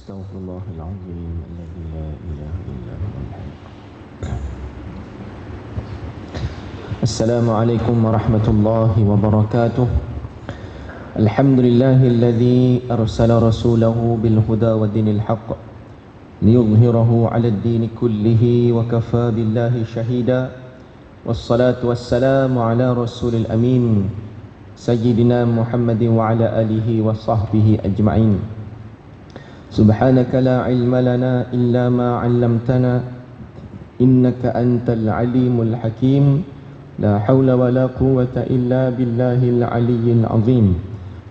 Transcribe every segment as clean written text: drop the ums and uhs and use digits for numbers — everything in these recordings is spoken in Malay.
أستغفر الله العظيم الذي لا إله إلا هو الحي. السلام عليكم ورحمة الله وبركاته. الحمد لله الذي أرسل رسوله بالهدى ودين الحق ليظهره على الدين كله وكفى بالله شهيدا. والصلاة والسلام على رسول الأمين سيدنا محمد وعلى آله وصحبه أجمعين. سبحانك لا علم لنا إلا ما علمتنا إنك أنت العليم الحكيم. لا حول ولا قوة إلا بالله العلي العظيم.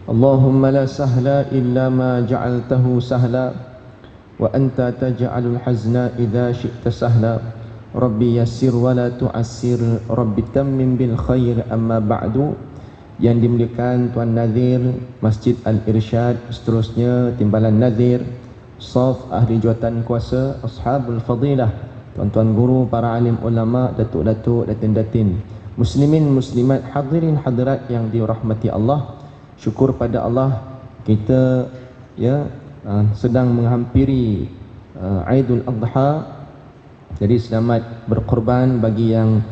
اللهم لا سهل إلا ما جعلته سهلا وأنت تجعل الحزن إذا شئت سهلا. ربي يسر ولا تعسر ربي تمم بالخير. أما بعد. Yang dimuliakan Tuan Nazir Masjid Al-Irsyad, seterusnya Timbalan Nazir, Saf Ahli Jawatan Kuasa, Ashabul Fadilah, tuan-tuan guru, para alim ulama, datuk-datuk, datin-datin, muslimin, muslimat, hadirin hadirat yang dirahmati Allah. Syukur pada Allah, kita sedang menghampiri Aidul Adha. Jadi selamat berkorban bagi yang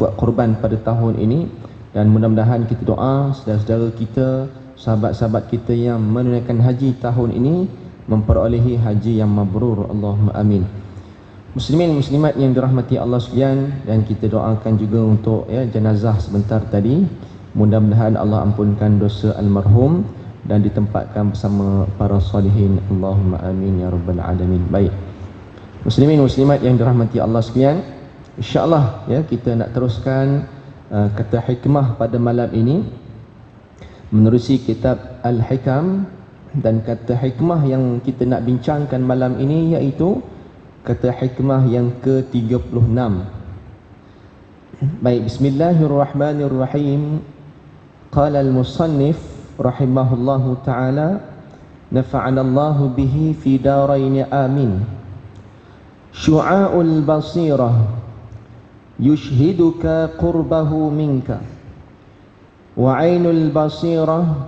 buat korban pada tahun ini. Dan mudah-mudahan kita doa saudara-saudara kita, sahabat-sahabat kita yang menunaikan haji tahun ini memperolehi haji yang mabrur. Allahumma amin. Muslimin muslimat yang dirahmati Allah sekalian, dan kita doakan juga untuk jenazah sebentar tadi. Mudah-mudahan Allah ampunkan dosa almarhum dan ditempatkan bersama para salihin. Allahumma amin ya rabbal alamin. Baik. Muslimin muslimat yang dirahmati Allah sekalian, insya-Allah kita nak teruskan kata hikmah pada malam ini menerusi kitab Al-Hikam. Dan kata hikmah yang kita nak bincangkan malam ini iaitu kata hikmah yang ke-36. Baik, bismillahirrahmanirrahim. Qala al-musannif rahimahullahu ta'ala, nafa'ana Allahu bihi fi darain amin. Syu'a'ul basirah yushhiduka qurbahu minka, wa ainul basirah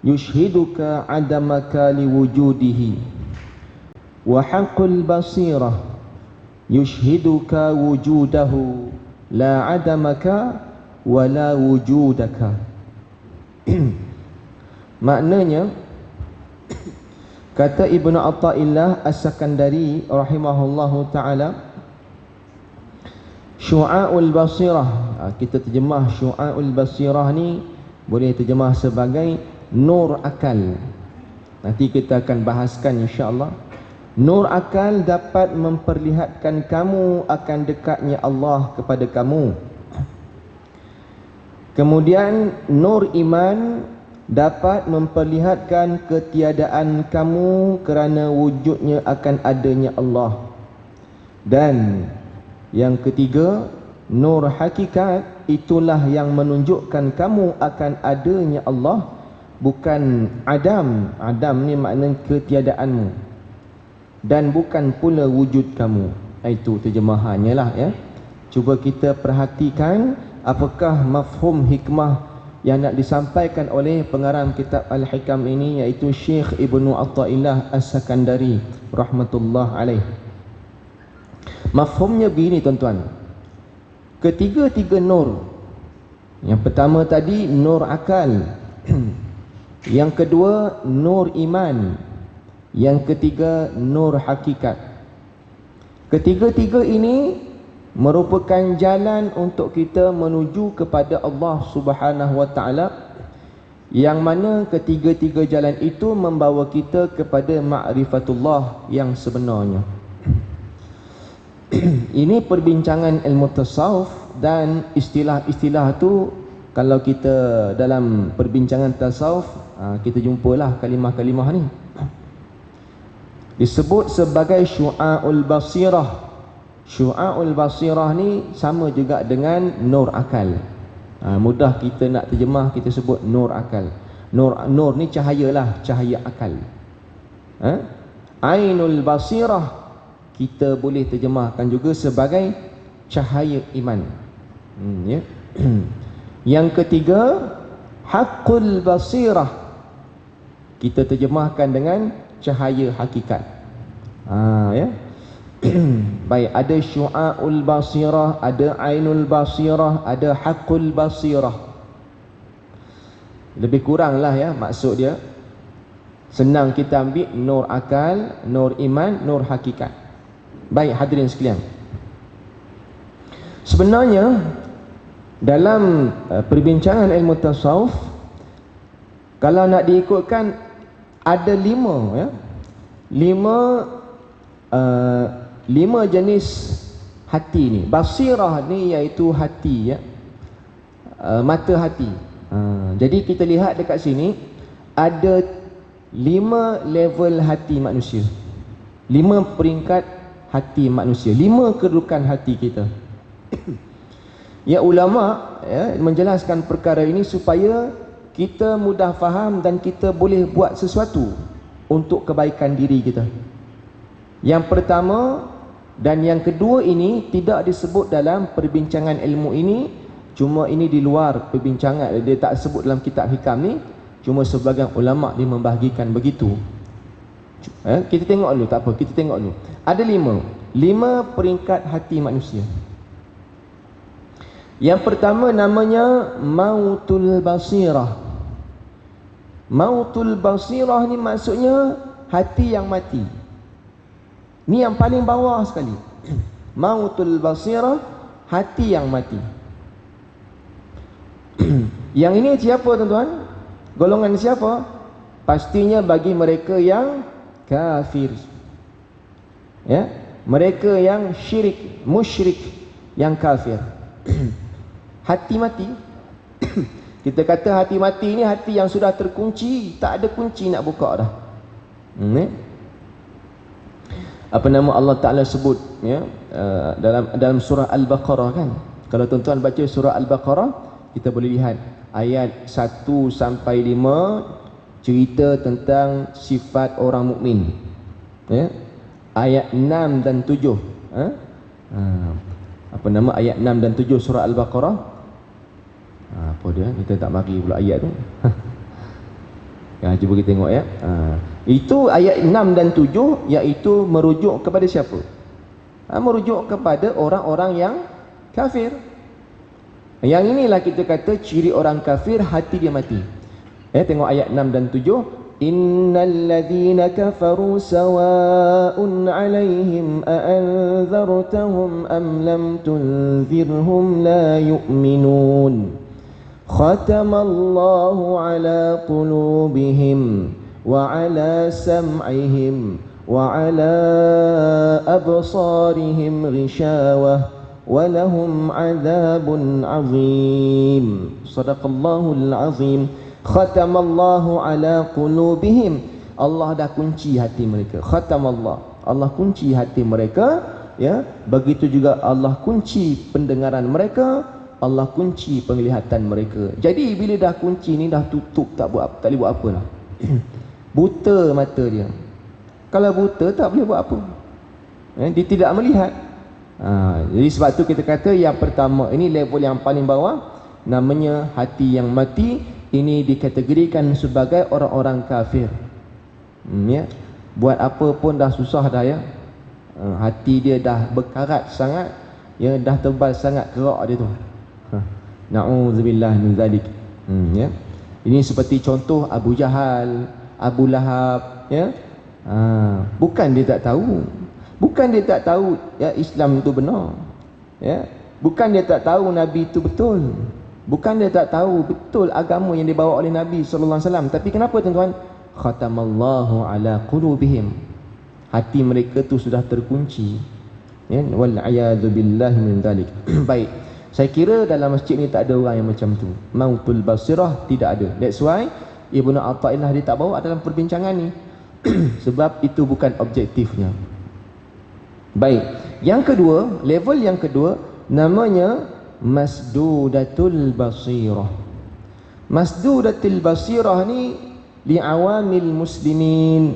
yushhiduka adamaka liwujudihi, wa haqqul basirah yushhiduka wujudahu la adamaka wa la wujudaka. Maknanya, kata Ibnu Athaillah As-Sakandari rahimahullahu ta'ala, Syu'a'ul basirah, kita terjemah Syu'a'ul basirah ni boleh terjemah sebagai nur akal. Nanti kita akan bahaskan insya-Allah. Nur akal dapat memperlihatkan kamu akan dekatnya Allah kepada kamu. Kemudian nur iman dapat memperlihatkan ketiadaan kamu kerana wujudnya akan adanya Allah. Dan yang ketiga, nur hakikat itulah yang menunjukkan kamu akan adanya Allah, bukan adam. Adam ni makna ketiadaanmu, dan bukan pula wujud kamu. Itu terjemahannya lah Cuba kita perhatikan apakah mafhum hikmah yang nak disampaikan oleh pengarang kitab Al-Hikam ini, iaitu Syekh Ibnu Athaillah As-Sakandari rahmatullah alaih. Mafhumnya begini tuan-tuan. Ketiga-tiga nur. Yang pertama tadi nur akal. Yang kedua nur iman. Yang ketiga nur hakikat. Ketiga-tiga ini merupakan jalan untuk kita menuju kepada Allah Subhanahu wa taala, yang mana ketiga-tiga jalan itu membawa kita kepada ma'rifatullah yang sebenarnya. Ini perbincangan ilmu tasawuf, dan istilah-istilah tu kalau kita dalam perbincangan tasawuf kita jumpalah kalimah-kalimah ni. Disebut sebagai syu'a'ul basirah. Syu'a'ul basirah ni sama juga dengan nur akal. Mudah kita nak terjemah, kita sebut nur akal. Nur ni cahayalah, cahaya akal. Ainul basirah kita boleh terjemahkan juga sebagai cahaya iman. Yang ketiga, haqqul basirah kita terjemahkan dengan cahaya hakikat. Ya. Baik, ada syu'aul basirah, ada ainul basirah, ada haqqul basirah. Lebih kurang lah ya maksud dia. Senang kita ambil nur akal, nur iman, nur hakikat. Baik hadirin sekalian, sebenarnya dalam perbincangan ilmu tasawuf, kalau nak diikutkan ada 5 ya. 5 jenis hati ni. Basirah ni iaitu hati ya. Mata hati. Jadi kita lihat dekat sini ada 5 level hati manusia. 5 peringkat hati manusia. 5 kedudukan hati kita. Ya, ulama ya, menjelaskan perkara ini supaya kita mudah faham dan kita boleh buat sesuatu untuk kebaikan diri kita. Yang pertama dan yang kedua ini tidak disebut dalam perbincangan ilmu ini, cuma ini di luar perbincangan, dia tak sebut dalam kitab hikam ni, cuma sebagian ulama dia membahagikan begitu. Kita tengok dulu, tak apa, kita tengok dulu. Ada 5 peringkat hati manusia. Yang pertama namanya mautul basirah. Mautul basirah ni maksudnya hati yang mati. Ni yang paling bawah sekali. Mautul basirah, hati yang mati. Yang ini siapa tuan-tuan? Golongan siapa? Pastinya bagi mereka yang kafir. Ya, mereka yang syirik, musyrik, yang kafir. Hati mati. Kita kata hati mati ni hati yang sudah terkunci, tak ada kunci nak buka dah. Apa nama Allah Ta'ala sebut ya, dalam surah Al-Baqarah kan. Kalau tuan-tuan baca surah Al-Baqarah, kita boleh lihat ayat 1 sampai 5 cerita tentang sifat orang mukmin. Ya. Ayat 6 dan 7. Apa nama ayat 6 dan 7 surah Al-Baqarah? Apa dia? Kita tak bagi pula ayat tu. Ya, cuba kita tengok ya. Itu ayat 6 dan 7 iaitu merujuk kepada siapa? Merujuk kepada orang-orang yang kafir. Yang inilah kita kata ciri orang kafir, hati dia mati. Tengok ayat 6 dan 7. Innal ladzina kafaru sawa'un 'alaihim a'anzartahum am lam tunzirhum la yu'minun. Khatamallahu 'ala qulubihim wa 'ala sam'ihim wa 'ala absarihim ghishawah wa lahum 'adzabun 'adzim. Shadaqallahul 'azim. Khatamallahu 'ala qulubihim. Allah dah kunci hati mereka. Khatamallah, Allah kunci hati mereka ya. Begitu juga Allah kunci pendengaran mereka, Allah kunci penglihatan mereka. Jadi bila dah kunci ni dah tutup, tak boleh buat apa lah. Buta mata dia. Kalau buta tak boleh buat apa. Dia tidak melihat. Jadi sebab tu kita kata yang pertama ini level yang paling bawah, namanya hati yang mati. Ini dikategorikan sebagai orang-orang kafir. Ya. Buat apa pun dah susah dah ya. Hati dia dah berkarat sangat, ya, dah tebal sangat kerak dia tu. Na'udzubillah min zalik. Ya. Ini seperti contoh Abu Jahal, Abu Lahab, ya. Bukan dia tak tahu. Bukan dia tak tahu ya Islam itu benar. Ya. Bukan dia tak tahu Nabi itu betul. Bukan dia tak tahu betul agama yang dibawa oleh Nabi sallallahu alaihi wasallam. Tapi kenapa tuan-tuan? Khatamallahu ala qulubihim. Hati mereka tu sudah terkunci. Ya, wal a'yadu billahi min dzalik. Baik. Saya kira dalam masjid ni tak ada orang yang macam tu. Mautul basirah tidak ada. That's why Ibnu Athaillah dia tak bawa dalam perbincangan ni. Sebab itu bukan objektifnya. Baik. Yang kedua, level yang kedua namanya masdudatul basirah. Masdudatul basirah ni li'awamil muslimin.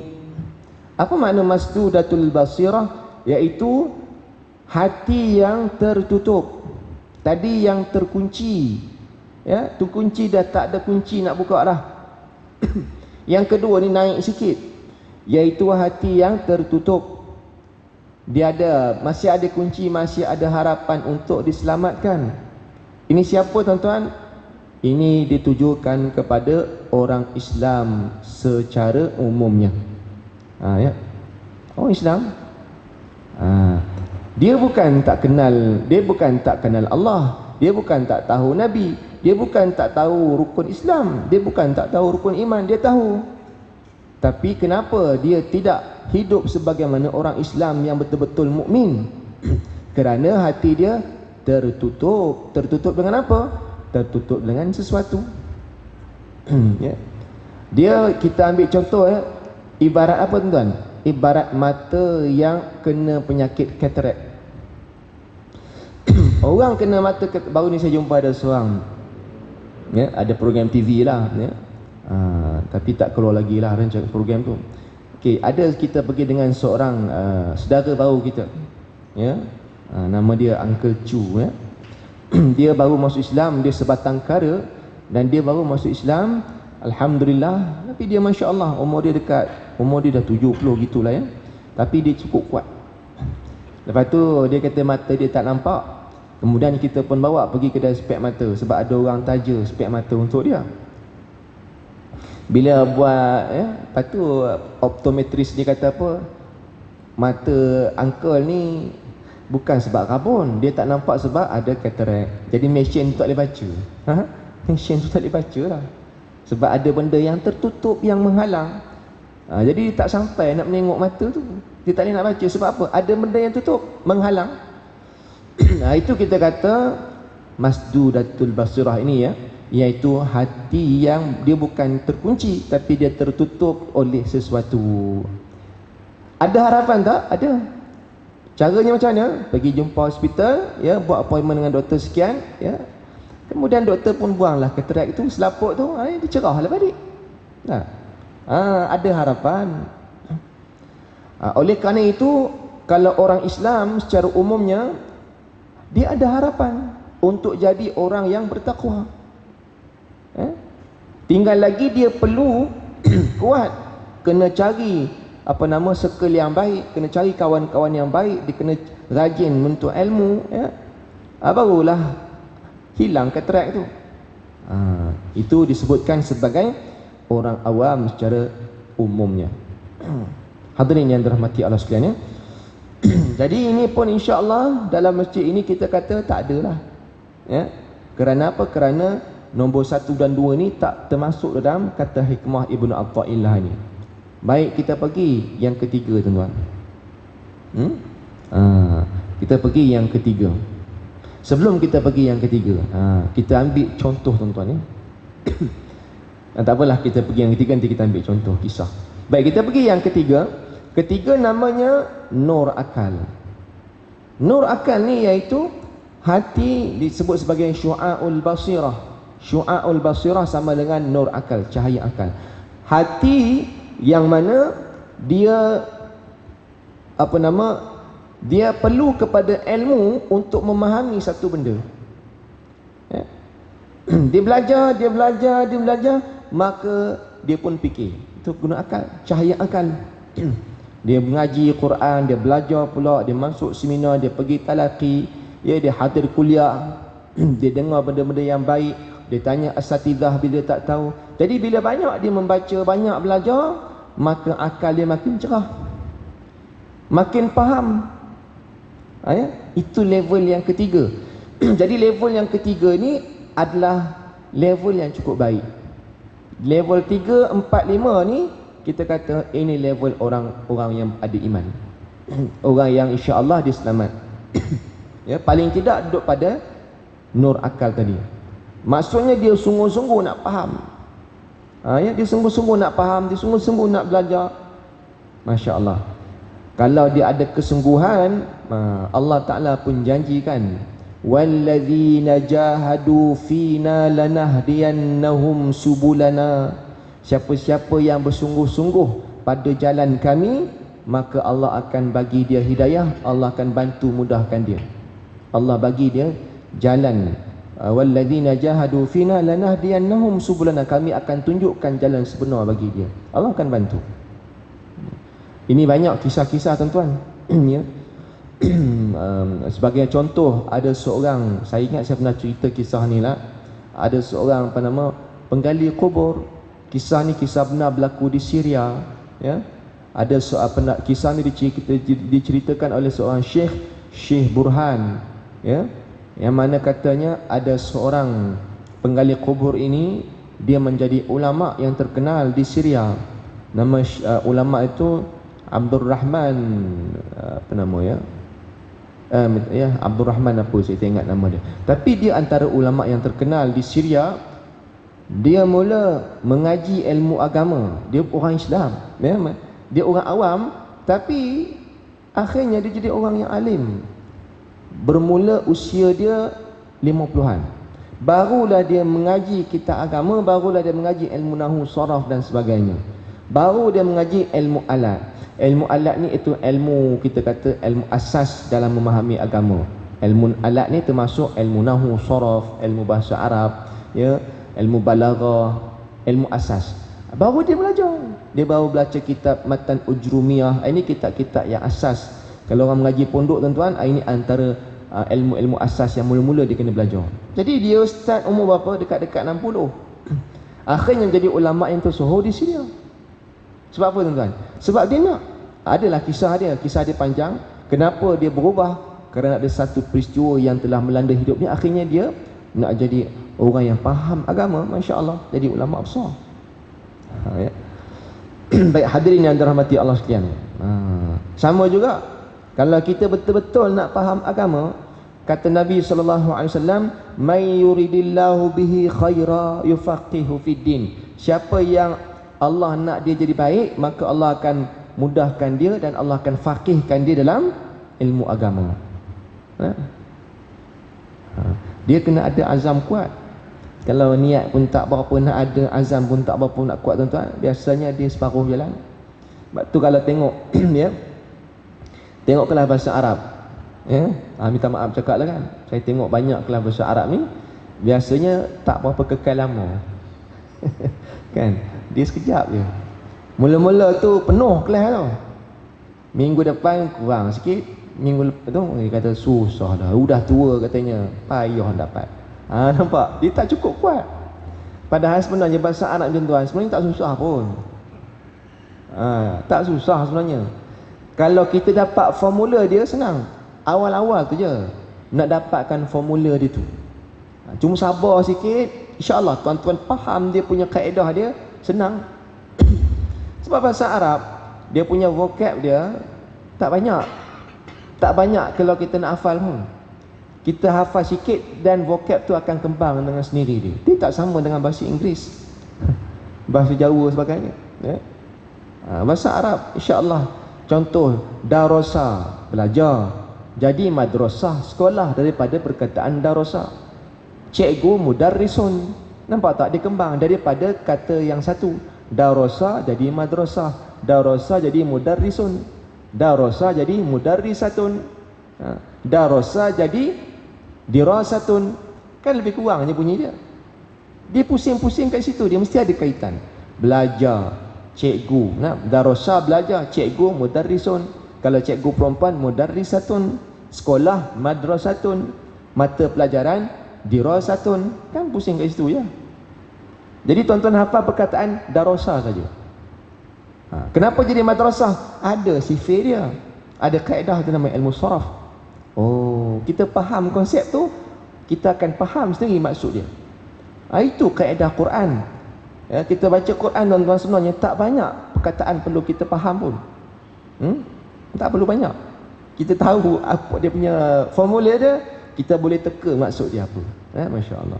Apa makna masdudatul basirah? Iaitu hati yang tertutup. Tadi yang terkunci. Ya, terkunci dah tak ada kunci nak buka dah. Yang kedua ni naik sikit. iaitu hati yang tertutup. Masih ada kunci, masih ada harapan untuk diselamatkan. Ini siapa tuan-tuan? Ini ditujukan kepada orang Islam secara umumnya. Ya. Orang Islam, dia bukan tak kenal Allah, dia bukan tak tahu Nabi, dia bukan tak tahu rukun Islam, dia bukan tak tahu rukun iman, dia tahu. Tapi kenapa dia tidak hidup sebagaimana orang Islam yang betul-betul mukmin? Kerana hati dia tertutup. Tertutup dengan apa? Tertutup dengan sesuatu. Ya. Kita ambil contoh, ibarat apa tuan? Ibarat mata yang kena penyakit katarak. Orang kena mata, baru ni saya jumpa ada seorang, ada program TV lah, tapi tak keluar lagi lah rancang program tu. Ada kita pergi dengan seorang saudara baru kita, nama dia Uncle Chu. Dia baru masuk Islam, dia sebatang kara, dan dia baru masuk Islam, alhamdulillah. Tapi dia Masya Allah, umur dia dah 70 gitulah ya. Tapi dia cukup kuat. Lepas tu dia kata mata dia tak nampak. Kemudian kita pun bawa pergi kedai spek mata, sebab ada orang taja spek mata untuk dia. Bila buat, lepas tu optometris dia kata apa, mata uncle ni bukan sebab rabun, dia tak nampak sebab ada katarak. Jadi mesin tu tak boleh baca. Mesin tu tak boleh baca lah, sebab ada benda yang tertutup yang menghalang. Jadi dia tak sampai nak menengok mata tu, dia tak boleh nak baca. Sebab apa? Ada benda yang tutup, menghalang. Itu kita kata masdudatul basirah ini, iaitu hati yang dia bukan terkunci, tapi dia tertutup oleh sesuatu. Ada harapan tak? Ada. Caranya macam mana? Pergi jumpa hospital, buat appointment dengan doktor sekian, kemudian doktor pun buanglah katarak itu, selaput tu, dia cerahlah balik. Ada harapan. Oleh kerana itu, kalau orang Islam secara umumnya, dia ada harapan untuk jadi orang yang bertakwa. Tinggal lagi dia perlu kuat, kena cari circle yang baik, kena cari kawan-kawan yang baik, dia kena rajin menuntut ilmu, barulah hilang katarak tu. Itu disebutkan sebagai orang awam secara umumnya. Hadirin yang dirahmati Allah sekalian, jadi ini pun insya-Allah dalam masjid ini kita kata tak ada lah. Kerana apa? Kerana nombor 1 dan 2 ni tak termasuk dalam kata hikmah Ibnu Athaillah ni. Baik, kita pergi yang ketiga tuan-tuan. Kita pergi yang ketiga. Sebelum kita pergi yang ketiga, kita ambil contoh tuan-tuan. Tak apalah, kita pergi yang ketiga, nanti kita ambil contoh kisah. Baik, kita pergi yang ketiga. Ketiga namanya nur akal. Nur akal ni iaitu hati, disebut sebagai syu'aul basirah. Syu'aul basirah sama dengan nur akal, cahaya akal. Hati yang mana dia dia perlu kepada ilmu untuk memahami satu benda. Dia belajar, maka dia pun fikir. Itu guna akal, cahaya akal. Dia mengaji Quran, dia belajar pula, dia masuk seminar, dia pergi talaqi, dia hadir kuliah, dia dengar benda-benda yang baik, dia tanya asatidzah bila tak tahu. Jadi bila banyak dia membaca, banyak belajar, maka akal dia makin cerah, makin faham. Itu level yang ketiga. Jadi level yang ketiga ni adalah level yang cukup baik. Level 3, 4, 5 ni kita kata ini level orang yang ada iman. Orang yang insya-Allah dia selamat. Paling tidak duduk pada nur akal tadi. Maksudnya dia sungguh-sungguh nak faham. Dia sungguh-sungguh nak faham, dia sungguh-sungguh nak belajar. Masya-Allah. Kalau dia ada kesungguhan, Allah Taala pun janjikan, walladzina jahadu fina lanahdiyannahum subulana. Siapa-siapa yang bersungguh-sungguh pada jalan kami, maka Allah akan bagi dia hidayah, Allah akan bantu mudahkan dia. Allah bagi dia jalan. Walladzina jahadu fina lanahdiyannahum subulana. Kami akan tunjukkan jalan sebenar bagi dia. Allah akan bantu. Ini banyak kisah-kisah tuan-tuan. Ya. Sebagai contoh, ada seorang, saya ingat saya pernah cerita kisah ni lah. Ada seorang apa nama, penggali kubur. Kisah ni kisah benar berlaku di Syria, ya. Ada kisah ni diceritakan oleh seorang Syekh Burhan, ya, yang mana katanya ada seorang penggali kubur ini, dia menjadi ulama yang terkenal di Syria. Nama ulama itu Abdul Rahman, apa nama ya? Abdul Rahman apa, saya tak ingat nama dia. Tapi dia antara ulama yang terkenal di Syria. Dia mula mengaji ilmu agama. Dia orang Islam, ya? Dia orang awam, tapi akhirnya dia jadi orang yang alim. Bermula usia dia 50-an. Barulah dia mengaji kitab agama, barulah dia mengaji ilmu nahwu, saraf dan sebagainya. Baru dia mengaji ilmu alat. Ilmu alat ni itu ilmu, kita kata ilmu asas dalam memahami agama. Ilmu alat ni termasuk ilmu nahwu, saraf, ilmu bahasa Arab, ya, ilmu balaghah, ilmu asas. Baru dia belajar. Dia baru belajar kitab Matan Ujrumiyah. Ini kitab-kitab yang asas. Kalau orang mengaji pondok tuan-tuan, ini antara ilmu-ilmu asas yang mula-mula dia kena belajar. Jadi dia start umur berapa? Dekat-dekat 60. Akhirnya jadi ulama yang tersohor di Syria. Sebab apa tuan-tuan? Sebab dia nak, adalah kisah dia panjang. Kenapa dia berubah? Kerana ada satu peristiwa yang telah melanda hidupnya. Akhirnya dia nak jadi orang yang faham agama, masya-Allah, jadi ulama besar. Ya. Baik hadirin yang dirahmati Allah sekalian. Sama juga kalau kita betul-betul nak faham agama, kata Nabi sallallahu alaihi wasallam, "May yuridillahu bihi khaira yufaqihu fid din." Siapa yang Allah nak dia jadi baik, maka Allah akan mudahkan dia dan Allah akan faqihkan dia dalam ilmu agama. Dia kena ada azam kuat. Kalau niat pun tak berapa nak ada, azam pun tak berapa nak kuat tuan-tuan, biasanya dia separuh jalan. Sebab tu kalau tengok ya, tengok kelas bahasa Arab, ya, minta maaf cakap lah kan, saya tengok banyak kelas bahasa Arab ni biasanya tak berapa kekal lama. Kan, dia sekejap je. Mula-mula tu penuh kelas tu, minggu depan kurang sikit, minggu lepas tu dia kata susah dah, udah tua katanya, payah dapat. Nampak? Dia tak cukup kuat. Padahal sebenarnya bahasa Arab tuan-tuan sebenarnya tak susah pun. Tak susah sebenarnya. Kalau kita dapat formula dia senang. Awal-awal tu je nak dapatkan formula dia tu. Cuma sabar sikit, insya-Allah tuan-tuan faham dia punya kaedah dia, senang. Sebab bahasa Arab dia punya vocab dia tak banyak. Tak banyak kalau kita nak hafal pun. Kita hafal sikit dan vocab tu akan kembang dengan sendiri dia. Dia tak sama dengan bahasa Inggeris, bahasa Jawa sebagainya, ya? Bahasa Arab insya-Allah, contoh darasa, belajar. Jadi madrasah, sekolah, daripada perkataan darasa. Cikgu mudarrisun, nampak tak, dia kembang daripada kata yang satu. Darasa jadi madrasah, darasa jadi mudarrisun, darasa jadi mudarrisatun, darasa jadi dirasatun. Kan lebih kurang je bunyi dia. Dia pusing-pusing kat situ, dia mesti ada kaitan. Belajar, cikgu, darasa belajar, cikgu mudarrisun. Kalau cikgu perempuan mudarrisatun, sekolah madrasatun, mata pelajaran dirasatun. Kan pusing kat situ je. Jadi tuan-tuan hafal perkataan darasa saja. Kenapa jadi madrasah? Ada sifir dia, ada kaedah tu nama ilmu saraf. Oh, kita faham konsep tu, kita akan faham sendiri maksud dia. Itu kaedah Quran. Ya, kita baca Quran tuan-tuan sebenarnya tak banyak perkataan perlu kita faham pun. Tak perlu banyak. Kita tahu apa dia punya formula dia, kita boleh teka maksud dia apa. Masya-Allah.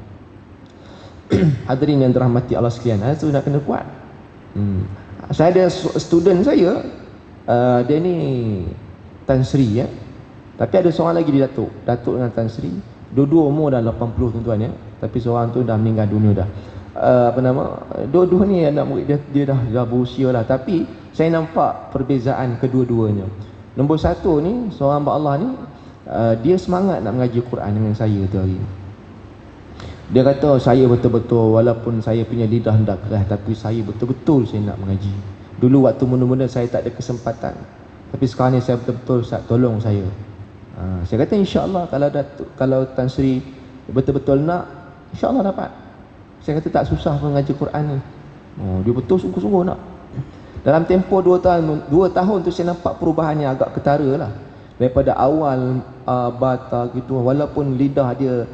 Hadirin yang dirahmati Allah sekalian, itu nak kena kuat. Saya ada student saya, dia ni Tan Sri, ya. Tapi ada seorang lagi di Datuk dengan Tan Sri. Dua-dua umur dah 80 tuan-tuan, ya. Tapi seorang tu dah meninggal dunia dah. Dua-dua ni anak murid dia dah berusia lah. Tapi saya nampak perbezaan kedua-duanya. Nombor satu ni, seorang hamba Allah ni, dia semangat nak mengaji Quran dengan saya tu hari. Dia kata, saya betul-betul walaupun saya punya lidah hendak keras, tapi saya betul-betul saya nak mengaji. Dulu waktu mula-mula saya tak ada kesempatan, tapi sekarang ni saya betul-betul Ustaz tolong saya. Saya kata insya-Allah kalau Tan Sri betul-betul nak, insya-Allah dapat. Saya kata tak susah pun ngaji Quran ni. Dia betul sungguh-sungguh nak. Dalam tempoh 2 tahun tu saya nampak perubahan yang agak ketara lah. Daripada awal bata gitu, walaupun lidah dia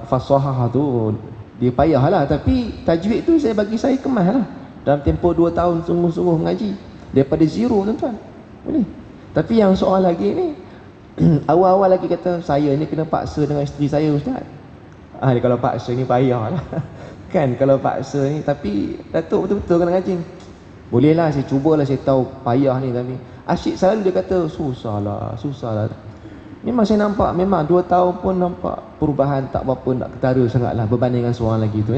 fasahah tu dia payah lah, tapi tajwid tu saya kemas lah. Dalam tempoh 2 tahun sungguh-sungguh mengaji, daripada zero tuan-tuan, boleh. Tapi yang soal lagi ni awal-awal lagi kata saya ni kena paksa dengan isteri saya Ustaz. Kalau paksa ni payah lah kan, kalau paksa ni. Tapi Datuk betul-betul kena ngaji. Boleh lah, saya cubalah, saya tahu payah ni. Tapi Asyik selalu dia kata susah lah. Memang saya nampak, memang 2 tahun pun nampak perubahan tak berapa nak ketara sangat lah berbanding dengan seorang lagi tu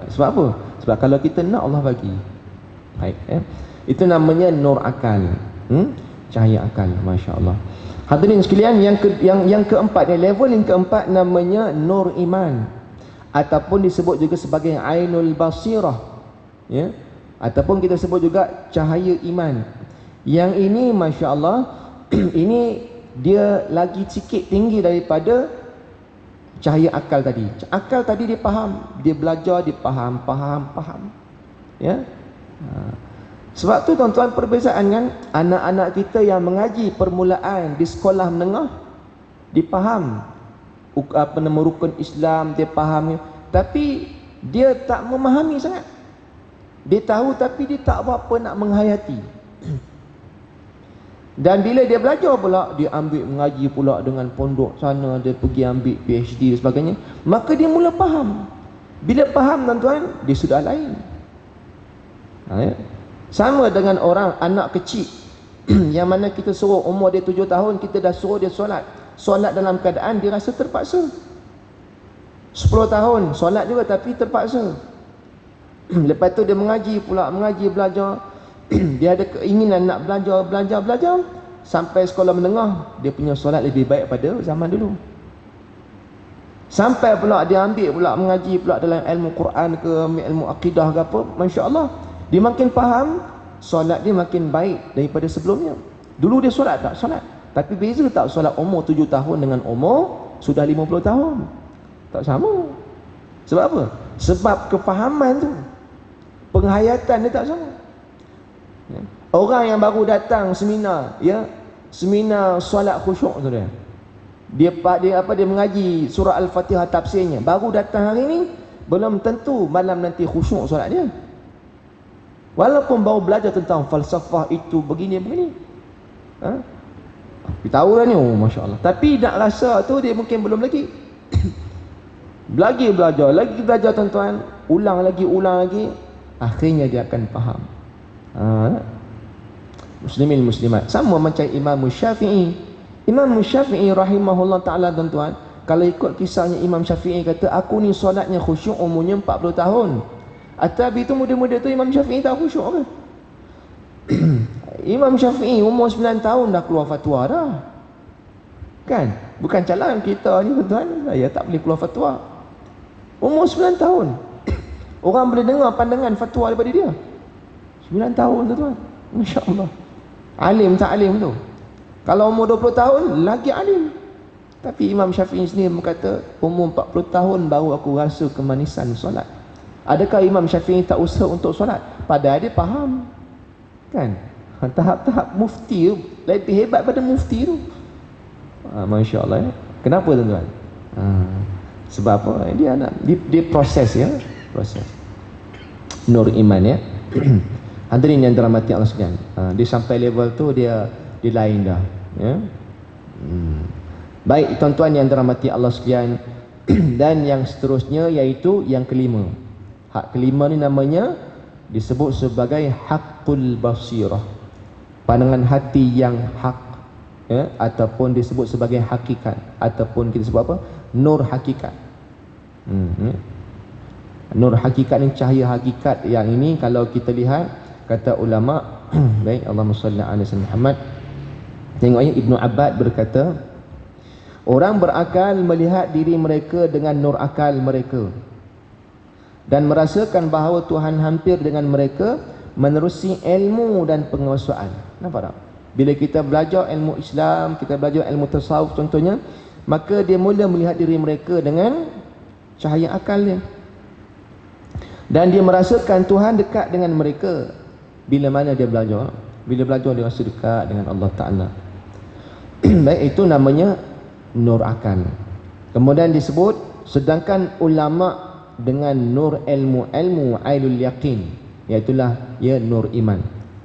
sebab apa? Sebab kalau kita nak, Allah bagi. Baik, itu namanya nur akal, cahaya akal. Masya Allah. Hadirin sekalian, yang keempat, level yang keempat namanya nur iman, ataupun disebut juga sebagai ainul basirah, ataupun kita sebut juga cahaya iman. Yang ini Masya Allah ini dia lagi sikit tinggi daripada cahaya akal tadi. Akal tadi dia faham, dia belajar, dia faham. Sebab tu tuan-tuan, perbezaan kan anak-anak kita yang mengaji permulaan di sekolah menengah, dia faham rukun Islam, dia faham, tapi dia tak memahami sangat. Dia tahu tapi dia tak apa nak menghayati. Dan bila dia belajar pula, dia ambil mengaji pula dengan pondok sana, dia pergi ambil PhD dan sebagainya, maka dia mula faham. Bila faham tuan-tuan, dia sudah lain. Sama dengan anak kecil yang mana kita suruh umur dia 7 tahun, kita dah suruh dia solat dalam keadaan dia rasa terpaksa. 10 tahun solat juga tapi terpaksa. Lepas tu dia mengaji pula, belajar. Dia ada keinginan nak belajar. Sampai sekolah menengah, dia punya solat lebih baik pada zaman dulu. Sampai pula dia ambil pula mengaji pula dalam ilmu Quran ke, ilmu akidah ke apa, Masya Allah, dia makin faham, solat dia makin baik daripada sebelumnya. Dulu dia solat tak? Solat. Tapi beza tak solat umur 7 tahun dengan umur sudah 50 tahun? Tak sama. Sebab apa? Sebab kefahaman tu, penghayatan dia tak sama. Orang yang baru datang seminar, seminar solat khusyuk tu dia mengaji surah Al-Fatihah tafsirnya, baru datang hari ni, belum tentu malam nanti khusyuk solat dia. Walaupun baru belajar tentang falsafah itu begini. Kita tahu lah ni, Masya Allah. Tapi nak rasa tu dia mungkin belum lagi. Lagi belajar tuan-tuan, ulang lagi, akhirnya dia akan faham. Muslimin muslimat, sama macam Imam Syafi'i rahimahullah ta'ala tuan-tuan. Kalau ikut kisahnya Imam Syafi'i kata, aku ni solatnya khusyuk umurnya 40 tahun. Tapi itu muda-muda tu Imam Syafi'i tak khusyuk ke? Imam Syafi'i umur 9 tahun dah keluar fatwa dah. Kan? Bukan calon kita ni tuan-tuan, saya tak boleh keluar fatwa. Umur 9 tahun. Orang boleh dengar pandangan fatwa daripada dia. 9 tahun tuan-tuan. Masya Allah. Alim tak alim tu. Kalau umur 20 tahun, lagi alim. Tapi Imam Syafi'i sendiri berkata, umur 40 tahun baru aku rasa kemanisan solat. Adakah Imam Syafi'i tak usaha untuk solat? Padahal dia faham. Kan? Tahap-tahap mufti tu lebih hebat pada mufti tu. Masya Allah. Kenapa tuan-tuan? Sebab apa? Dia proses proses nur iman Hadirin yang dirahmati Allah sekalian, dia sampai level tu dia lain dah. Baik tuan-tuan yang dirahmati Allah sekalian, dan yang seterusnya iaitu yang kelima. Hak kelima ni namanya disebut sebagai haqqul basirah, pandangan hati yang hak, ataupun disebut sebagai hakikat, ataupun kita sebut apa? Nur hakikat. Nur hakikat ni cahaya hakikat. Yang ini kalau kita lihat kata ulama, baik, Allahumma salli ala sayyidina Muhammad. Tengoknya Ibnu Abbad berkata, orang berakal melihat diri mereka dengan nur akal mereka dan merasakan bahawa Tuhan hampir dengan mereka, menerusi ilmu dan penguasaan. Nampak tak? Bila kita belajar ilmu Islam, kita belajar ilmu tasawuf contohnya, maka dia mula melihat diri mereka dengan cahaya akal dia. Dan dia merasakan Tuhan dekat dengan mereka bila mana dia belajar. Bila belajar dia rasa dekat dengan Allah Ta'ala. Baik, itu namanya nur akal. Kemudian disebut, sedangkan ulama dengan nur ilmu ainul yaqin, iaitulah ya nur iman.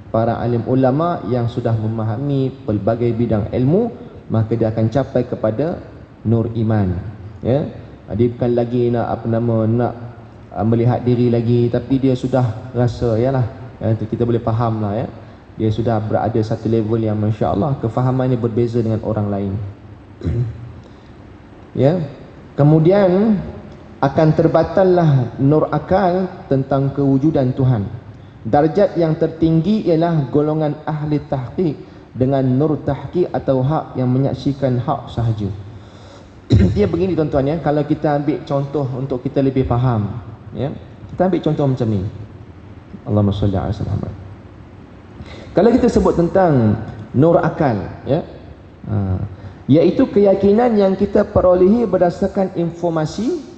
Para alim ulama yang sudah memahami pelbagai bidang ilmu, maka dia akan capai kepada nur iman. Ya, dia bukan lagi nak nak melihat diri lagi, tapi dia sudah rasa yalah, kita boleh faham lah ya. Dia sudah berada satu level yang Masya Allah kefahamannya berbeza dengan orang lain. Ya, kemudian akan terbatallah nur akal tentang kewujudan Tuhan. Darjat yang tertinggi ialah golongan ahli tahqiq dengan nur tahqiq atau hak yang menyaksikan hak sahaja. Dia begini tuan-tuan ya, kalau kita ambil contoh untuk kita lebih faham ya, kita ambil contoh macam ni. Allahumma salli ala Muhammad. Kalau kita sebut tentang nur akal ya, iaitu keyakinan yang kita perolehi berdasarkan informasi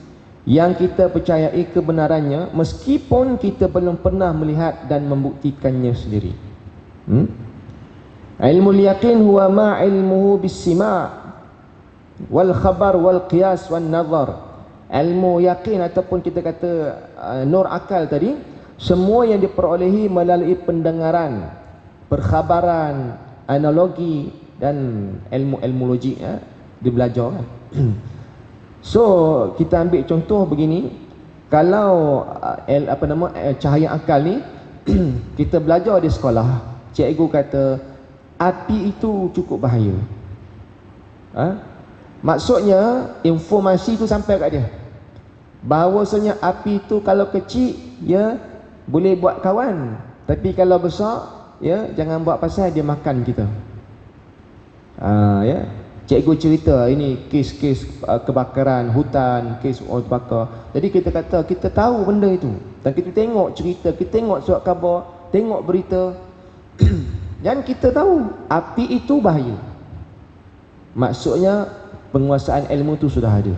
yang kita percayai kebenarannya meskipun kita belum pernah melihat dan membuktikannya sendiri. Ilmu yaqin huwa ma ilmuhu bis-sima' wal khabar wal qiyas wan nazar. Ilmu yakin ataupun kita kata nur akal tadi, semua yang diperolehi melalui pendengaran, perkhabaran, analogi dan ilmu-ilmu logik ya, dia belajar kan. So kita ambil contoh begini, kalau cahaya akal ni kita belajar di sekolah, cikgu kata api itu cukup bahaya. Maksudnya informasi tu sampai kat dia bahawasanya api itu kalau kecil ya boleh buat kawan, tapi kalau besar ya jangan buat pasal dia makan kita. Ya, cikgu cerita ini kes-kes kebakaran hutan, kes orang terbakar. Jadi kita kata kita tahu benda itu dan kita tengok cerita, kita tengok surat khabar, tengok berita dan kita tahu api itu bahaya. Maksudnya penguasaan ilmu itu sudah ada.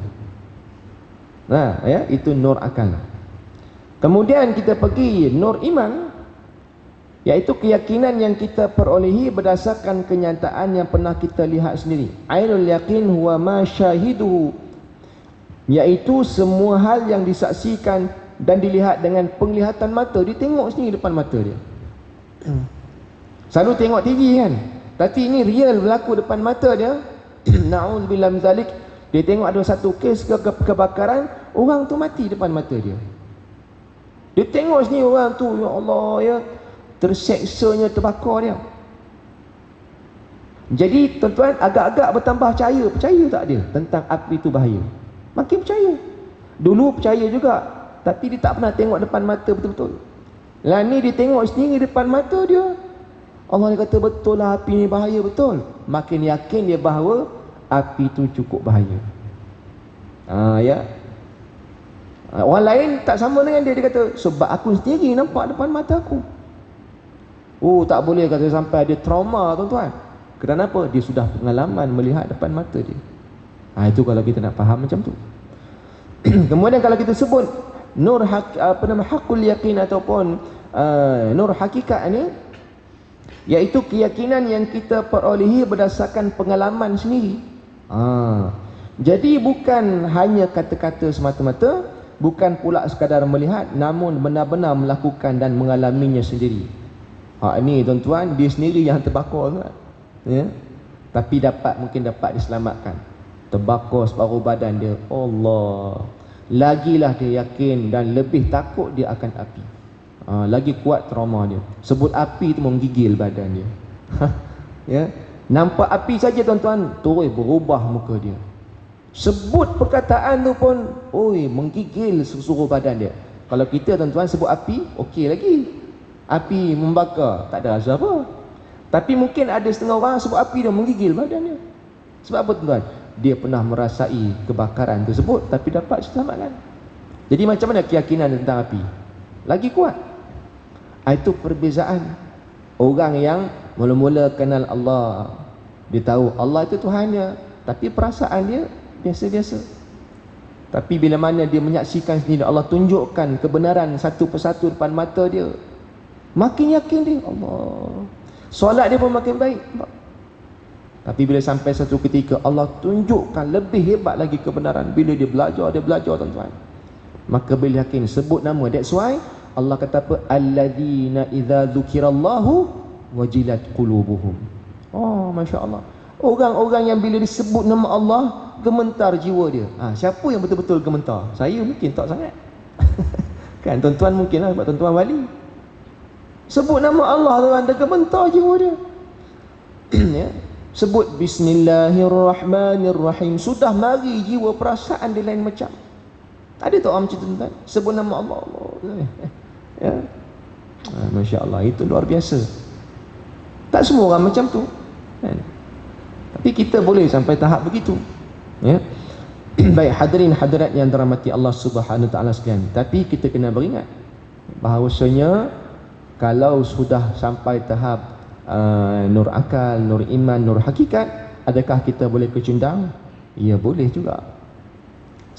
Nah, ya, itu nur akal. Kemudian kita pergi nur iman, iaitu keyakinan yang kita perolehi berdasarkan kenyataan yang pernah kita lihat sendiri. Ainul yaqin huwa ma syahiduhu, iaitu semua hal yang disaksikan dan dilihat dengan penglihatan mata. Dia tengok sendiri depan mata dia. Selalu tengok TV kan, tapi ini real berlaku depan mata dia. Na'udzubillah min zalik. Dia tengok ada satu kes kebakaran, orang tu mati depan mata dia. Dia tengok sini orang tu, ya Allah ya, terseksanya terbakar dia. Jadi tuan-tuan agak-agak bertambah percaya tak dia tentang api itu bahaya. Makin percaya. Dulu percaya juga, tapi dia tak pernah tengok depan mata betul-betul. Lah ni dia tengok sendiri depan mata dia. Allah kata betul lah api ni bahaya betul. Makin yakin dia bahawa api itu cukup bahaya. Ya. Orang lain tak sama dengan dia. Dia kata sebab aku sendiri nampak depan mata aku. Oh, tak boleh kata sampai dia trauma tuan-tuan. Kenapa? Dia sudah pengalaman melihat depan mata dia. Itu kalau kita nak faham macam tu. Kemudian kalau kita sebut nur hakul yakin ataupun nur hakikat ni, iaitu keyakinan yang kita perolehi berdasarkan pengalaman sendiri. Jadi bukan hanya kata-kata semata-mata, bukan pula sekadar melihat, namun benar-benar melakukan dan mengalaminya sendiri. Ini tuan-tuan, dia sendiri yang terbakar kan? Ya? Tapi mungkin dapat diselamatkan. Terbakar separuh badan dia, Allah, lagilah dia yakin dan lebih takut dia akan api. Lagi kuat trauma dia. Sebut api itu menggigil badan dia. Ya, nampak api saja tuan-tuan, terus berubah muka dia. Sebut perkataan tu pun, menggigil seluruh badan dia. Kalau kita tuan-tuan sebut api, okey lagi. Api membakar, tak ada rasa apa. Tapi mungkin ada setengah orang sebut api dia menggigil badan dia. Sebab apa tuan-tuan? Dia pernah merasai kebakaran tersebut tapi dapat diselamatkan. Jadi macam mana keyakinan tentang api? Lagi kuat. Itu perbezaan orang yang mula-mula kenal Allah. Dia tahu Allah itu Tuhan dia, tapi perasaan dia biasa-biasa. Tapi bila mana dia menyaksikan sendiri, Allah tunjukkan kebenaran satu persatu depan mata dia, makin yakin dia. Allah, solat dia pun makin baik. Tapi bila sampai satu ketika Allah tunjukkan lebih hebat lagi kebenaran, bila dia belajar tuan-tuan, maka bila yakin sebut nama. That's why Allah kata apa? Alladzina idza dzukirallahu wajilat qulubuhum. Oh, masya-Allah. Orang-orang yang bila disebut nama Allah, gemetar jiwa dia. Siapa yang betul-betul gemetar? Saya mungkin tak sangat. Kan tuan-tuan mungkinlah, sebab tuan-tuan wali. Sebut nama Allah tu ada gemetar jiwa dia. Ya. Sebut Bismillahirrahmanirrahim, sudah mari jiwa perasaan dia lain macam. Ada tak orang macam tu tuan? Sebut nama Allah, ya. Masya-Allah, itu luar biasa. Tak semua orang macam tu, kan? Tapi kita boleh sampai tahap begitu, ya. Baik hadirin hadirat yang dirahmati Allah Subhanahu Wa Taala sekalian, tapi kita kena beringat bahawasanya kalau sudah sampai tahap nur akal, nur iman, nur hakikat, adakah kita boleh kecundang? Ya, boleh juga.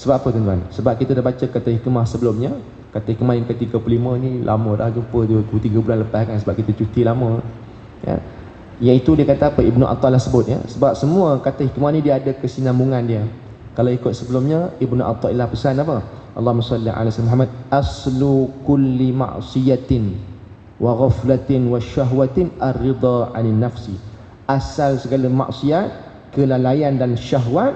Sebab apa tuan-tuan? Sebab kita dah baca kata hikmah sebelumnya. Kata hikmah yang ke-35 ni lama dah jumpa, 2-3 bulan lepas kan, sebab kita cuti lama, ya. Iaitu dia kata apa? Ibnu Athaillah sebut, ya. Sebab semua kata hikmah ni dia ada kesinambungan dia. Kalau ikut sebelumnya, Ibnu Athaillah pesan apa? Allahumma salli ala sayyidina Muhammad, aslu kulli ma'siyatin wa ghaflatin wa syahwatin ar-ridha 'anil nafsi. Asal segala maksiat, kelalaian dan syahwat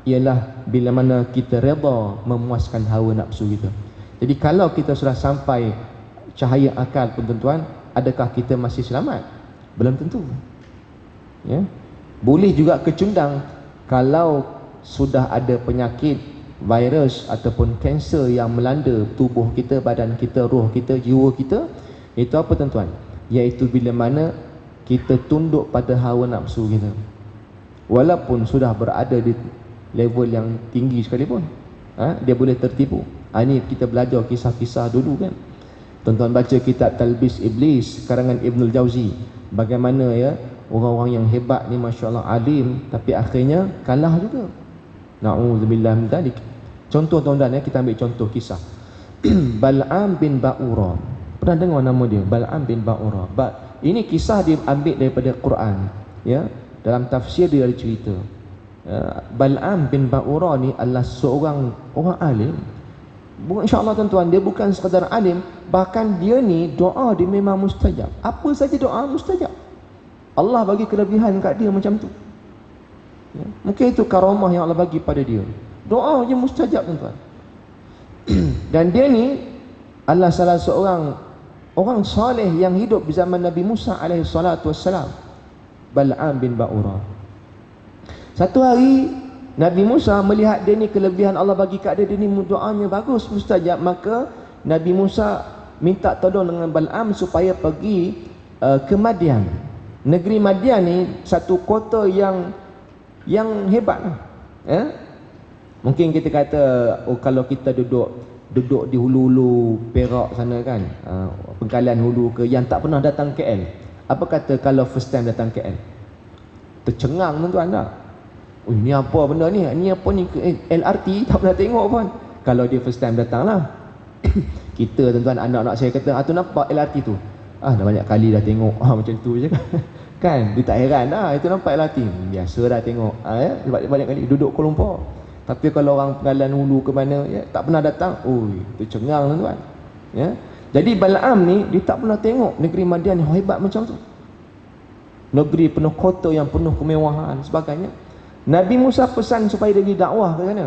ialah bila mana kita redha memuaskan hawa nafsu kita. Jadi kalau kita sudah sampai cahaya akal pun tuan-tuan, adakah kita masih selamat? Belum tentu, ya. Boleh juga kecundang kalau sudah ada penyakit, virus ataupun kanser yang melanda tubuh kita, badan kita, roh kita, jiwa kita. Itu apa tuan-tuan? Iaitu bila mana kita tunduk pada hawa nafsu kita, walaupun sudah berada di level yang tinggi sekalipun, dia boleh tertipu. Ini kita belajar kisah-kisah dulu kan. Tuan-tuan baca kitab Talbis Iblis karangan Ibnul Jauzi, bagaimana ya orang-orang yang hebat ni, masya-Allah, alim, tapi akhirnya kalah juga. Na'udzubillah min dzalik. Contoh tuan-tuan, kita ambil contoh kisah Bal'am bin Ba'ura. Pernah dengar nama dia? Bal'am bin Ba'ura. Ini kisah diambil daripada Quran, ya. Dalam tafsir dia ada cerita, Bal'am bin Ba'ura ni adalah seorang orang alim. InsyaAllah tuan-tuan, dia bukan sekadar alim, bahkan dia ni doa dia memang mustajab. Apa saja doa mustajab. Allah bagi kelebihan kat dia macam tu, ya. Mungkin itu karamah yang Allah bagi pada dia. Doa je mustajab tuan-tuan. Dan dia ni adalah salah seorang orang soleh yang hidup di zaman Nabi Musa alaihi salatu wassalam, Bal'am bin Ba'ura. Satu hari Nabi Musa melihat dia ni kelebihan Allah bagi kat dia, dia ni doanya bagus, mustajab. Maka Nabi Musa minta tolong dengan Bal'am supaya pergi ke Madian. Negeri Madian ni satu kota yang hebat, ya. Mungkin kita kata, kalau kita duduk di hulu-hulu Perak sana kan, Pengkalan Hulu ke, yang tak pernah datang KL, apa kata kalau first time datang KL? Tercengang tuan-tuan tak? Ni apa benda ni? Ni apa ni? LRT tak pernah tengok pun. Kalau dia first time datang lah. Kita tuan-tuan, anak-anak saya kata, tu nampak LRT tu? Dah banyak kali dah tengok. Macam tu je kan. Dia tak heran itu nampak LRT. Biasa dah tengok, ya? Banyak kali duduk Kuala Lumpur. Tapi kalau orang Pengkalan Hulu ke mana, ya, tak pernah datang, tercengang tuan-tuan, ya. Jadi Bal'am ni dia tak pernah tengok negeri Madian yang hebat macam tu. Negeri penuh kota yang penuh kemewahan sebagainya. Nabi Musa pesan supaya dia pergi dakwah ke sana.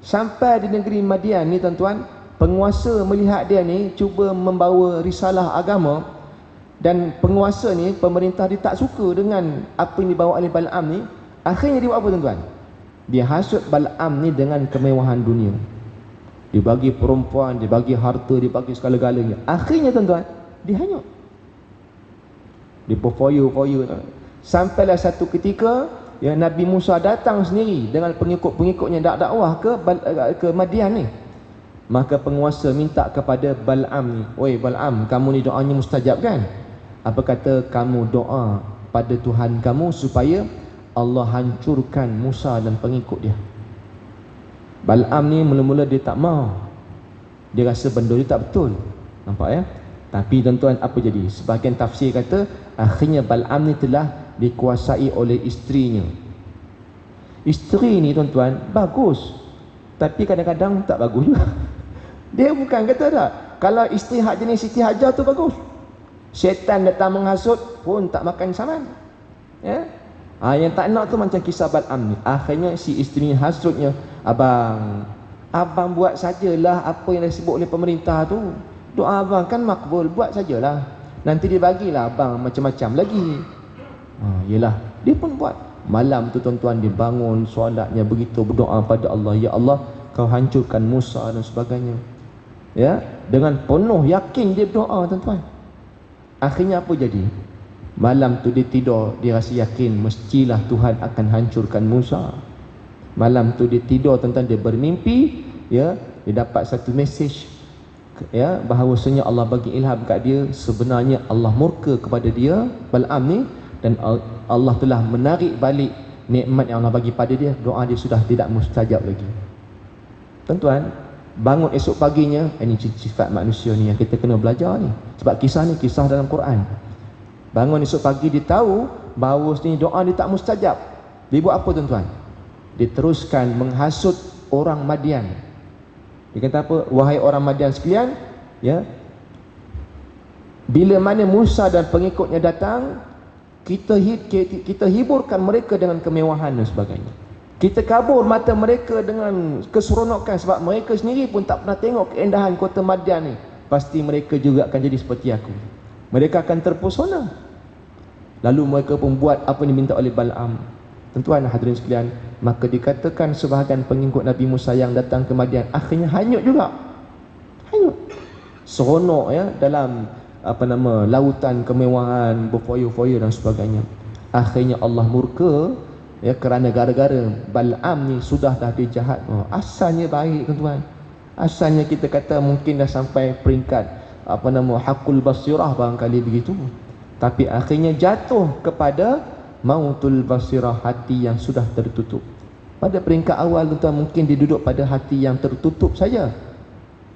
Sampai di negeri Madian ni tuan-tuan, penguasa melihat dia ni cuba membawa risalah agama, dan penguasa ni, pemerintah dia tak suka dengan apa yang dibawa oleh Bal'am ni. Akhirnya dia buat apa tuan-tuan? Dia hasut Bal'am ni dengan kemewahan dunia. Dia bagi perempuan, dia bagi harta, dia bagi segala-galanya. Akhirnya tuan-tuan, dia hanyut. Dia berfoya-foya. Sampailah satu ketika yang Nabi Musa datang sendiri dengan pengikut-pengikutnya dakwah ke Madian ni. Maka penguasa minta kepada Bal'am ni, "Oi Bal'am, kamu ni doanya mustajab kan? Apa kata kamu doa pada Tuhan kamu supaya Allah hancurkan Musa dan pengikut dia?" Bal'am ni mula-mula dia tak mau. Dia rasa benda dia tak betul. Nampak ya? Tapi tuan-tuan, apa jadi? Sebahagian tafsir kata akhirnya Bal'am ni telah dikuasai oleh isterinya. Isteri ni tuan-tuan bagus, tapi kadang-kadang tak bagus juga. Dia bukan kata tak, kalau isteri hak jenis Siti Hajar tu bagus, syaitan datang menghasut pun tak makan saman, ya. Yang tak nak tu macam kisah Bal'am ni. Akhirnya si isteri hasutnya, abang buat sajalah apa yang disebut oleh pemerintah tu. Doa abang kan makbul, buat sajalah. Nanti dia bagilah abang macam-macam lagi. Yelah, dia pun buat. Malam tu tuan-tuan dia bangun, solatnya begitu, berdoa pada Allah, "Ya Allah, kau hancurkan Musa" dan sebagainya. Ya, dengan penuh yakin dia berdoa tuan-tuan. Akhirnya apa jadi? Malam tu dia tidur, dia rasa yakin mestilah Tuhan akan hancurkan Musa. Malam tu dia tidur tuan-tuan, dia bermimpi, ya, dia dapat satu mesej, ya, bahawasanya Allah bagi ilham kat dia, sebenarnya Allah murka kepada dia, Bal'am ni, dan Allah telah menarik balik nikmat yang Allah bagi pada dia. Doa dia sudah tidak mustajab lagi. Tuan-tuan, bangun esok paginya, ini sifat manusia ni yang kita kena belajar ni. Sebab kisah ni kisah dalam Quran. Bangun esok pagi dia tahu bahawa ni doa dia tak mustajab. Dia buat apa tuan-tuan? Dia teruskan menghasut orang Madian. Dia kata apa? "Wahai orang Madian sekalian, ya, bila mana Musa dan pengikutnya datang, kita hiburkan mereka dengan kemewahan dan sebagainya. Kita kabur mata mereka dengan keseronokan, sebab mereka sendiri pun tak pernah tengok keindahan kota Madian ni. Pasti mereka juga akan jadi seperti aku. Mereka akan terpesona." Lalu mereka pun buat apa yang diminta oleh Bal'am. Tuan-tuan hadirin sekalian, maka dikatakan sebahagian pengikut Nabi Musa yang datang ke Madian akhirnya hanyut juga. Hanyut. Seronok, ya, dalam lautan kemewahan, berfoya-foya dan sebagainya. Akhirnya Allah murka, ya, kerana gara-gara Bal'am ni sudah dah dia jahat. Asalnya baik tuan-tuan. Asalnya kita kata mungkin dah sampai peringkat hakul basirah barangkali begitu. Tapi akhirnya jatuh kepada mautul basirah, hati yang sudah tertutup. Pada peringkat awal tuan-tuan mungkin dia duduk pada hati yang tertutup saja,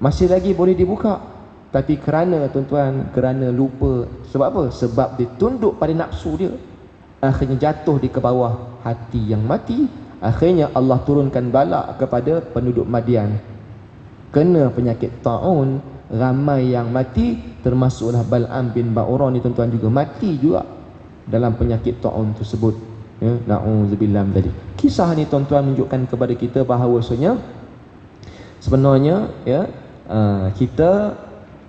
masih lagi boleh dibuka. Tapi kerana tuan-tuan, kerana lupa, sebab apa? Sebab dia tunduk pada nafsu dia, akhirnya jatuh di ke bawah hati yang mati. Akhirnya Allah turunkan bala kepada penduduk Madian, kena penyakit ta'un, ramai yang mati, termasuklah Bal'am bin Ba'urah ni tuan-tuan juga mati juga dalam penyakit ta'un tersebut, ya, na'udzubillah tadi. Kisah ni tuan-tuan menunjukkan kepada kita bahawasanya sebenarnya, ya, kita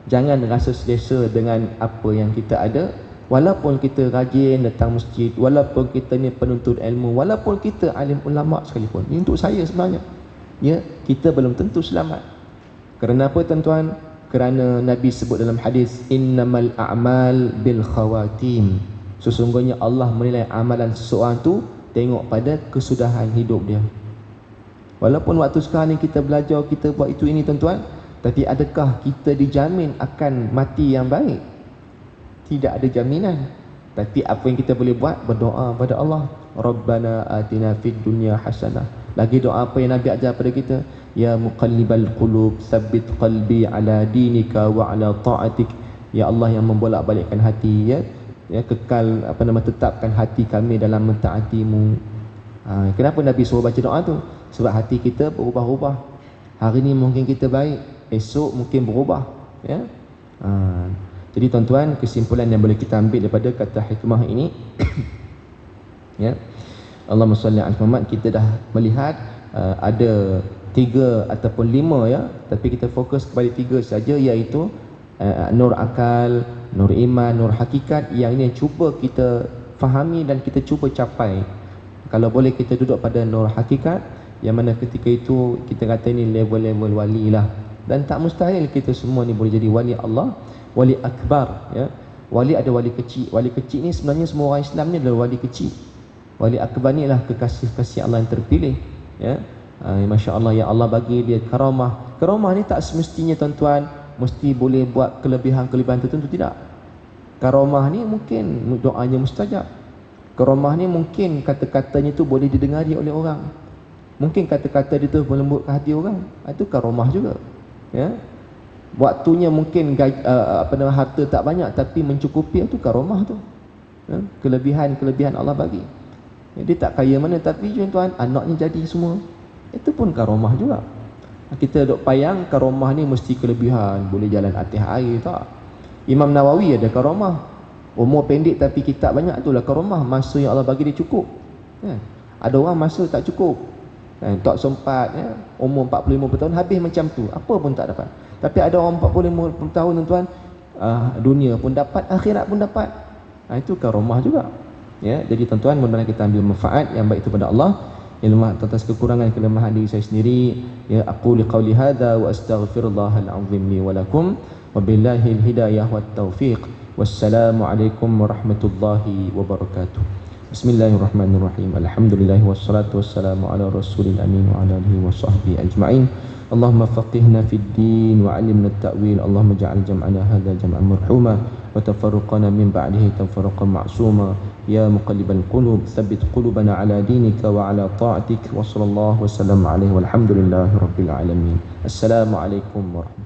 jangan rasa selesa dengan apa yang kita ada. Walaupun kita rajin datang masjid, walaupun kita ni penuntut ilmu, walaupun kita alim ulama sekalipun, ini untuk saya sebenarnya, ya, kita belum tentu selamat. Kerana apa tuan-tuan? Kerana Nabi sebut dalam hadis, "Innamal a'mal bil khawatim." Sesungguhnya Allah menilai amalan seseorang tu tengok pada kesudahan hidup dia. Walaupun waktu sekarang ni kita belajar, kita buat itu ini tuan-tuan, tapi adakah kita dijamin akan mati yang baik? Tidak ada jaminan. Tapi apa yang kita boleh buat? Berdoa pada Allah, "Rabbana atina fid dunya hasanah." Lagi doa apa yang Nabi ajar pada kita? "Ya muqallibal qulub, tsabbit qalbi ala dinika wa ala ta'atik." Ya Allah yang membolak-balikkan hati, ya, kekal tetapkan hati kami dalam mentaatimu. Kenapa Nabi suruh baca doa tu? Sebab hati kita berubah-ubah. Hari ni mungkin kita baik, esok mungkin berubah, ya. Jadi tuan-tuan, kesimpulan yang boleh kita ambil daripada kata hikmah ini ya, Allahumma salli ala Muhammad, kita dah melihat ada 3 ataupun 5, ya, tapi kita fokus kepada 3 saja, iaitu nur akal, nur iman, nur hakikat. Yang ini cuba kita fahami dan kita cuba capai. Kalau boleh kita duduk pada nur hakikat, yang mana ketika itu kita kata ini level-level wali lah. Dan tak mustahil kita semua ni boleh jadi wali Allah, wali akbar, ya. Wali ada wali kecil. Wali kecil ni sebenarnya semua orang Islam ni adalah wali kecil. Wali akbar ni lah kekasih-kasih Allah yang terpilih, ya. Masya Allah, yang Allah bagi dia karamah, Karomah ni tak semestinya tuan-tuan mesti boleh buat kelebihan-kelebihan tertentu, tidak. Karomah ni mungkin doanya mustajab. Karomah ni mungkin kata-katanya tu boleh didengari oleh orang. Mungkin kata-kata dia tu melembutkan hati orang. Itu karomah juga. Ya. Waktunya mungkin harta tak banyak tapi mencukupi, itu karomah tu. Ya. Kelebihan-kelebihan Allah bagi. Ya, dia tak kaya mana tapi tuan-tuan anaknya jadi semua. Itu pun karomah juga. Kita duk payang karomah ni mesti kelebihan, boleh jalan atas air, tak. Imam Nawawi ada karomah. Umur pendek tapi kitab banyak, itulah karomah. Masa yang Allah bagi dia cukup. Ya. Ada orang masa tak cukup. Tak sempat, ya. Umur 40-50 tahun habis macam tu, apa pun tak dapat. Tapi ada orang 40-50 tahun tuan-tuan, dunia pun dapat, akhirat pun dapat. Itu karomah juga. Ya, jadi tuan-tuan, mudah-mudahan kita ambil manfaat yang baik itu pada Allah. Ilmu atas kekurangan kelemahan diri saya sendiri, ya, aku liqauli hadza wa astaghfirullahal azim li wa lakum wa billahil hidayah wat taufiq. Wassalamu alaikum warahmatullahi wabarakatuh. Bismillahirrahmanirrahim. Alhamdulillahi wassalatu wassalamu ala rasulil amin wa ala alihi wa sahbihi ajma'in. Allahumma faqihna fid din wa 'allimna at-ta'wil. Allahumma ja'al jam'ana hadha jam'an marhuma wa tafarruqana min ba'dihi tafarruqan ma'suma. Ya muqallibal qulub tsabbit qulubana ala dinika wa ala ta'atik. Wa sallallahu wa sallam alaihi walhamdulillahi rabbil alamin. Assalamualaikum warahmatullahi wabarakatuh.